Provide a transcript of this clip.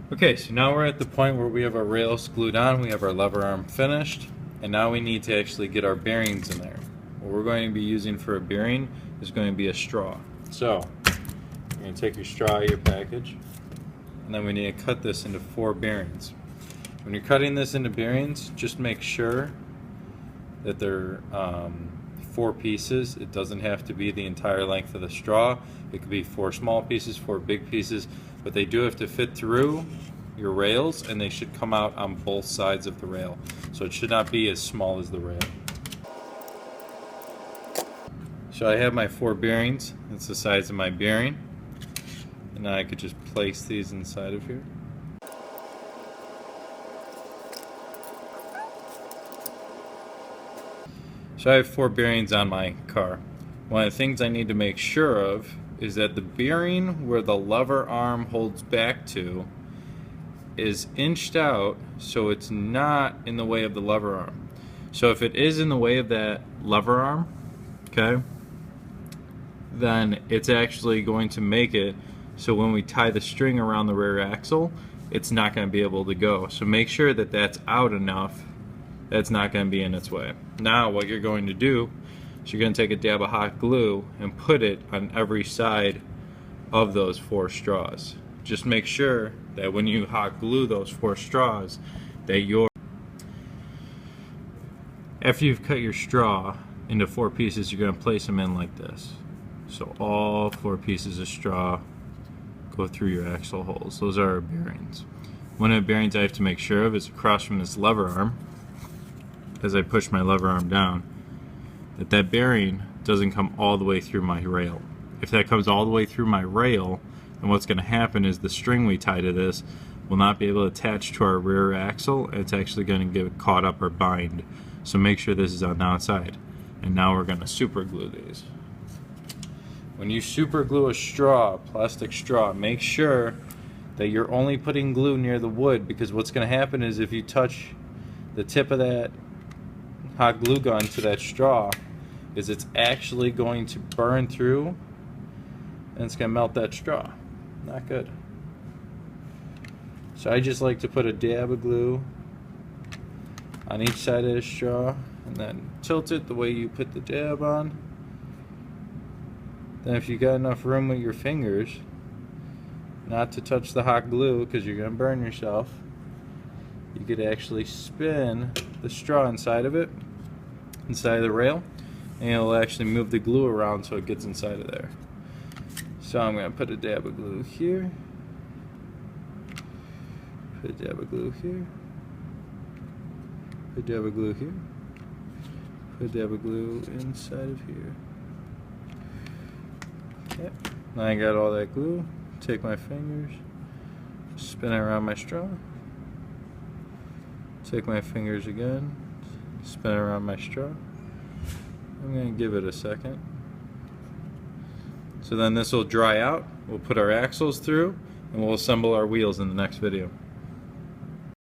Okay, so now we're at the point where we have our rails glued on, we have our lever arm finished, and now we need to actually get our bearings in there. What we're going to be using for a bearing is going to be a straw. So, you're going to take your straw out of your package, and then we need to cut this into 4 bearings. When you're cutting this into bearings, just make sure that they're 4 pieces. It doesn't have to be the entire length of the straw. It could be 4 small pieces, 4 big pieces, but they do have to fit through your rails, and they should come out on both sides of the rail. So it should not be as small as the rail. So I have my 4 bearings. That's the size of my bearing. And now I could just place these inside of here. So I have 4 bearings on my car. One of the things I need to make sure of is that the bearing where the lever arm holds back to is inched out so it's not in the way of the lever arm. So if it is in the way of that lever arm, okay, then it's actually going to make it so when we tie the string around the rear axle, it's not going to be able to go. So make sure that that's out enough that's not going to be in its way. Now what you're going to do is you're going to take a dab of hot glue and put it on every side of those 4 straws. Just make sure that when you hot glue those 4 straws that after you've cut your straw into 4 pieces, you're going to place them in like this. So all 4 pieces of straw go through your axle holes. Those are our bearings. One of the bearings I have to make sure of is across from this lever arm. As I push my lever arm down, that bearing doesn't come all the way through my rail. If that comes all the way through my rail, then what's going to happen is the string we tie to this will not be able to attach to our rear axle. It's actually going to get caught up or bind. So make sure this is on the outside. And now we're going to super glue these. When you super glue a straw, plastic straw, make sure that you're only putting glue near the wood, because what's going to happen is if you touch the tip of that hot glue gun to that straw, is it's actually going to burn through and it's going to melt that straw. Not good. So I just like to put a dab of glue on each side of the straw and then tilt it the way you put the dab on. Then if you got enough room with your fingers not to touch the hot glue because you're going to burn yourself, you could actually spin the straw inside of it, inside of the rail, and it'll actually move the glue around so it gets inside of there. So I'm going to put a dab of glue here, put a dab of glue here, put a dab of glue here, put a dab of glue inside of here. Okay. Now I got all that glue. Take my fingers, spin it around my straw. Take my fingers again, spin it around my straw. I'm going to give it a second. So then this will dry out. We'll put our axles through and we'll assemble our wheels in the next video.